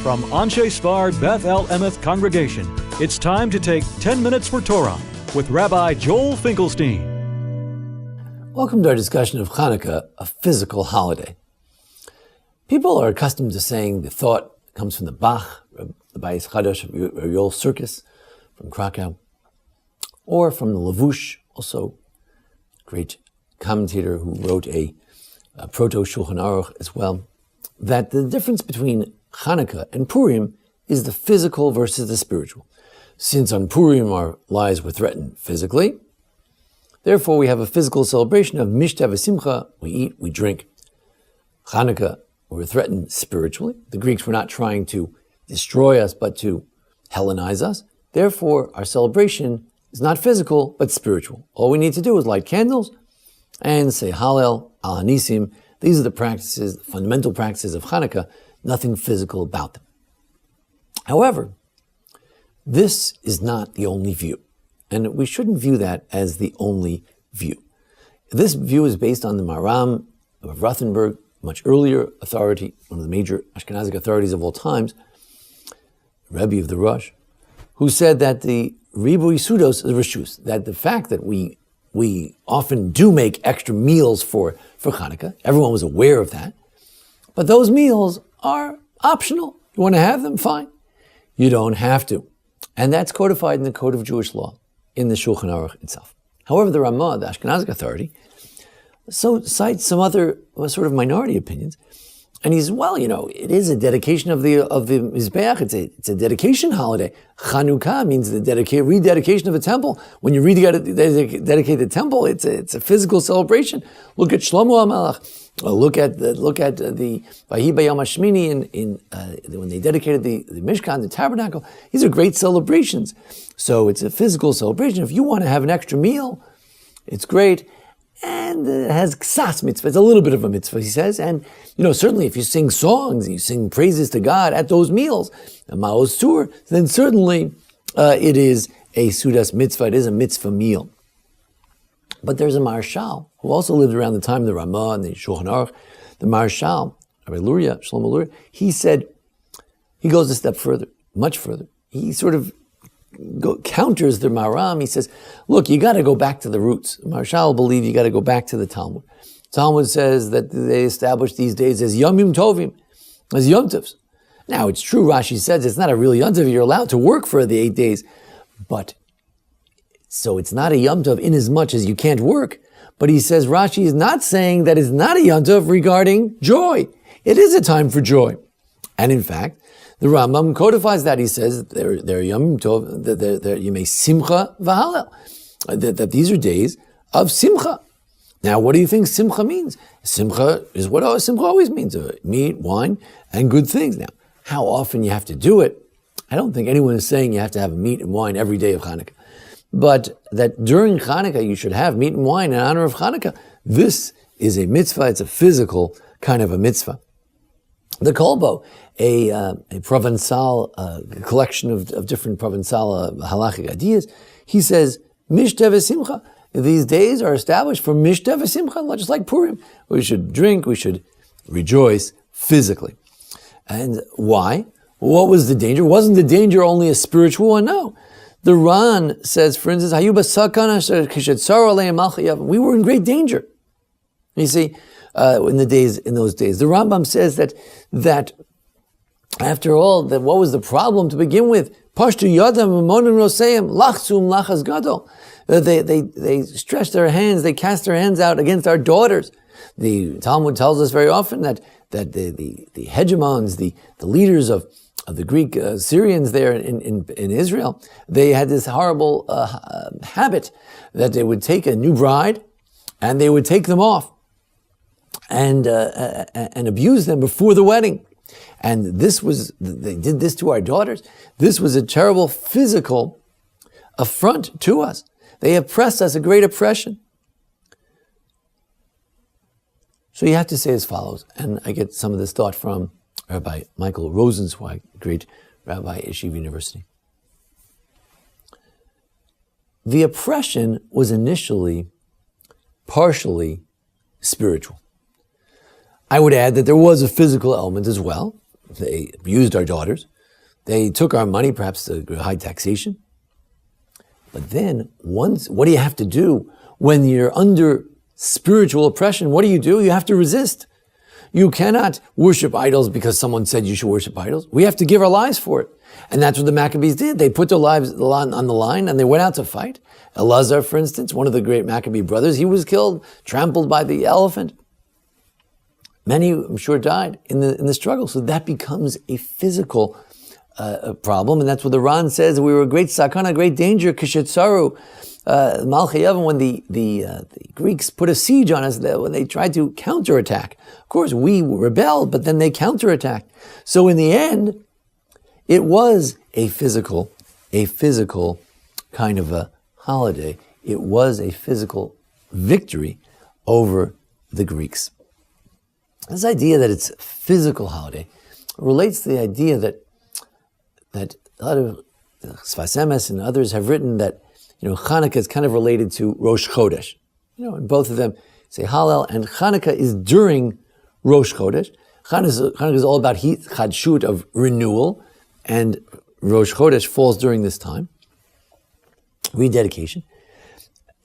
From Anshei Sphard-Beth Emeth congregation, it's time to take 10 minutes for Torah with Rabbi Joel Finkelstein. Welcome to our discussion of Chanukah, a physical holiday. People are accustomed to saying the thought comes from the Bach, the Bayis Chadash of Yoel Circus from Krakow, or from the Lavush, also a great commentator who wrote a proto-Shulchan Aruch as well, that the difference between Chanukah and Purim is the physical versus the spiritual. Since on Purim our lives were threatened physically, therefore we have a physical celebration of Mishteh v'Simcha, we eat, we drink. Chanukah, we're threatened spiritually. The Greeks were not trying to destroy us, but to Hellenize us. Therefore, our celebration is not physical, but spiritual. All we need to do is light candles and say Hallel, Al Hanisim. These are the practices, the fundamental practices of Chanukah, nothing physical about them. However, this is not the only view, and we shouldn't view that as the only view. This view is based on the Maram of Rothenburg, much earlier authority, one of the major Ashkenazic authorities of all times, Rabbi of the Rosh, who said that the Ribui Sudos is Rishus, that the fact that we often do make extra meals for Chanukah, everyone was aware of that, but those meals are optional. You want to have them? Fine. You don't have to. And that's codified in the Code of Jewish Law, in the Shulchan Aruch itself. However, the Ramah, the Ashkenazic authority, cites some other sort of minority opinions. And he says, well, it is a dedication of the Mizbeach. It's a dedication holiday. Chanukah means the rededication of a temple. When you dedicate the temple, it's a physical celebration. Look at Shlomo HaMelech. Look at the Vahi Bayom HaShmini when they dedicated the Mishkan, the tabernacle. These are great celebrations. So it's a physical celebration. If you want to have an extra meal, it's great. And it has ksas mitzvah. It's a little bit of a mitzvah, he says. And, certainly if you sing songs, you sing praises to God at those meals, a ma'oz tur, then certainly it is a sudas mitzvah. It is a mitzvah meal. But there's a Marshal who also lived around the time of the Ramah and the Shulchan Aruch. The Marshal, Rabbi Luria, Shlomo Luria, he said, he goes a step further, much further. He sort of counters the Maram. He says, look, you got to go back to the roots. Marshal believed you got to go back to the Talmud. Talmud says that they established these days as Yomim Tovim, as Yom Tovs. Now, it's true, Rashi says it's not a real Yom Tov. You're allowed to work for the 8 days. But, so it's not a Yom Tov in as much as you can't work. But he says Rashi is not saying that it's not a Yom Tov regarding joy. It is a time for joy. And in fact, the Rambam codifies that. He says they're Yom Tov, that you may Simcha v'Hallel, that these are days of Simcha. Now, what do you think Simcha means? Simcha is what Simcha always means: meat, wine, and good things. Now, how often you have to do it? I don't think anyone is saying you have to have meat and wine every day of Chanukah, but that during Chanukah you should have meat and wine in honor of Chanukah. This is a mitzvah. It's a physical kind of a mitzvah. The Kolbo, a Provençal collection of different Provençal halachic ideas, he says, Mishteh v'Simcha. These days are established for Mishteh v'Simcha, just like Purim. We should drink, we should rejoice physically. And why? What was the danger? Wasn't the danger only a spiritual one? No. The Ran says, for instance, we were in great danger. You see, in those days. The Rambam says that after all, what was the problem to begin with? Pashtu yadam umonim roseim lachzum lachas gadol. They stretched their hands, they cast their hands out against our daughters. The Talmud tells us very often that the hegemons, the leaders of the Greek Syrians there in Israel, they had this horrible habit that they would take a new bride and they would take them off and abuse them before the wedding. And they did this to our daughters. This was a terrible physical affront to us. They oppressed us, a great oppression. So you have to say as follows, and I get some of this thought from Rabbi Michael Rosenzweig, great rabbi at Yeshiva University. The oppression was initially partially spiritual. I would add that there was a physical element as well. They abused our daughters. They took our money, perhaps to high taxation. But then, what do you have to do when you're under spiritual oppression? What do? You have to resist. You cannot worship idols because someone said you should worship idols. We have to give our lives for it. And that's what the Maccabees did. They put their lives on the line and they went out to fight. Elazar, for instance, one of the great Maccabee brothers, he was killed, trampled by the elephant. Many, I'm sure, died in the struggle. So that becomes a physical problem. And that's what the Ran says. We were a great sakana, great danger, kishetsaru, Malchei Yavon, when the Greeks put a siege on us, when they tried to counterattack. Of course, we rebelled, but then they counterattacked. So in the end, it was a physical kind of a holiday. It was a physical victory over the Greeks. This idea that it's a physical holiday relates to the idea that a lot of Sphard-Beth and others have written that Chanukah is kind of related to Rosh Chodesh. And both of them say Hallel, and Chanukah is during Rosh Chodesh. Chanukah is all about Chadshut, of renewal, and Rosh Chodesh falls during this time, rededication.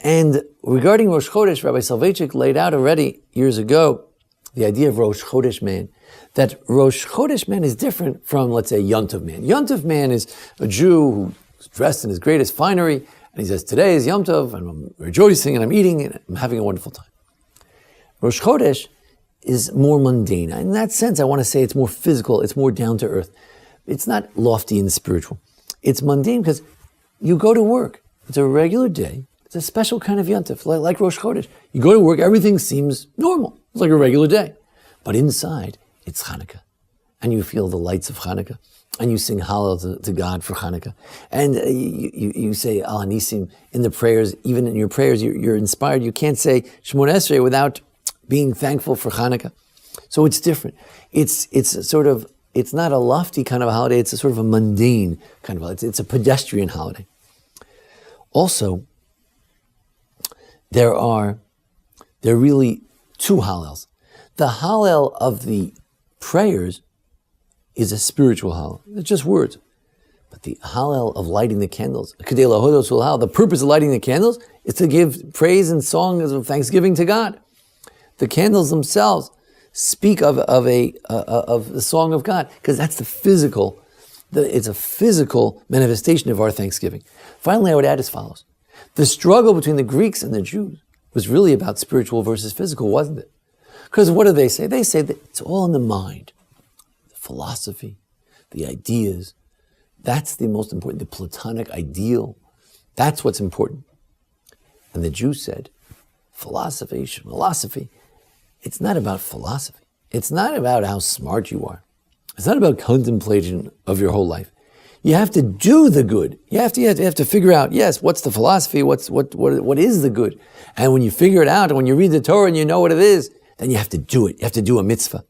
And regarding Rosh Chodesh, Rabbi Soloveitchik laid out already years ago the idea of Rosh Chodesh man, that Rosh Chodesh man is different from, let's say, Yom Tov man. Yom Tov man is a Jew who's dressed in his greatest finery, and he says, today is Yom Tov, and I'm rejoicing, and I'm eating, and I'm having a wonderful time. Rosh Chodesh is more mundane. In that sense, I want to say it's more physical, it's more down to earth. It's not lofty and spiritual. It's mundane because you go to work. It's a regular day. It's a special kind of Yom Tov, like Rosh Chodesh. You go to work, everything seems normal. It's like a regular day. But inside, it's Chanukah. And you feel the lights of Chanukah. And you sing Hallel to God for Chanukah. And you say Al Hanisim in the prayers. Even in your prayers, you're inspired. You can't say Shemona Esrei without being thankful for Chanukah. So it's different. It's not a lofty kind of a holiday. It's a sort of a mundane kind of holiday. It's a pedestrian holiday. Also, there are really two Hallels. The Hallel of the prayers is a spiritual Hallel. It's just words. But the Hallel of lighting the candles, the purpose of lighting the candles is to give praise and songs of thanksgiving to God. The candles themselves speak of the song of God, because that's the physical. It's a physical manifestation of our thanksgiving. Finally, I would add as follows. The struggle between the Greeks and the Jews was really about spiritual versus physical, wasn't it? Because what do they say? They say that it's all in the mind. The philosophy, the ideas, that's the most important, the Platonic ideal. That's what's important. And the Jews said, philosophy, it's not about philosophy. It's not about how smart you are. It's not about contemplation of your whole life. You have to do the good. You have to figure out, yes, what's the philosophy? What is the good? And when you figure it out, and when you read the Torah and you know what it is, then you have to do it. You have to do a mitzvah.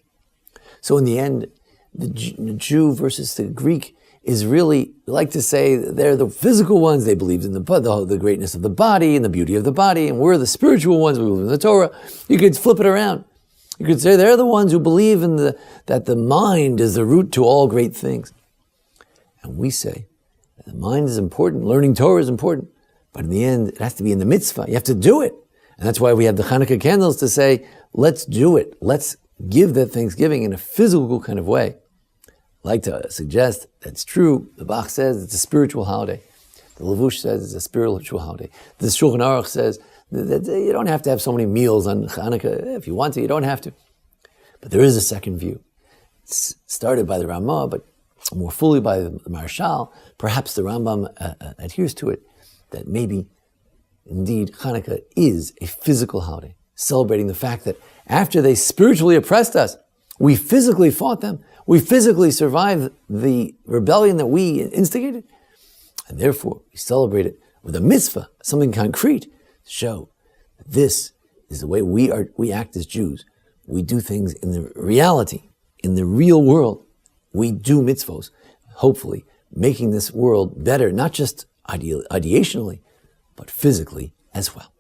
So in the end, the Jew versus the Greek is really, I like to say, they're the physical ones. They believed in the greatness of the body and the beauty of the body, and we're the spiritual ones. We believe in the Torah. You could flip it around. You could say they're the ones who believe in that the mind is the root to all great things. And we say that the mind is important, learning Torah is important, but in the end, it has to be in the mitzvah. You have to do it. And that's why we have the Chanukah candles to say, let's do it. Let's give that thanksgiving in a physical kind of way. I like to suggest that's true. The Bach says it's a spiritual holiday. The Levush says it's a spiritual holiday. The Shulchan Aruch says that you don't have to have so many meals on Chanukah. If you want to, you don't have to. But there is a second view. It's started by the Ramah, but more fully by the Marshal. Perhaps the Rambam adheres to it, that maybe indeed Chanukah is a physical holiday, celebrating the fact that after they spiritually oppressed us, we physically fought them. We physically survived the rebellion that we instigated. And therefore, we celebrate it with a mitzvah, something concrete, to show that this is the way we act as Jews. We do things in the reality, in the real world. We do mitzvos, hopefully making this world better, not just ideationally, but physically as well.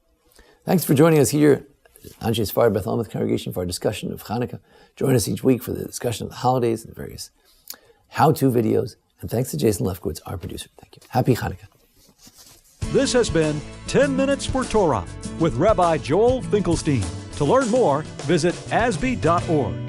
Thanks for joining us here at Anshei Sphard-Beth Congregation for our discussion of Chanukah. Join us each week for the discussion of the holidays and the various how-to videos, and thanks to Jason Lefkowitz, our producer. Thank you. Happy Chanukah. This has been 10 Minutes for Torah with Rabbi Joel Finkelstein. To learn more, visit asb.org.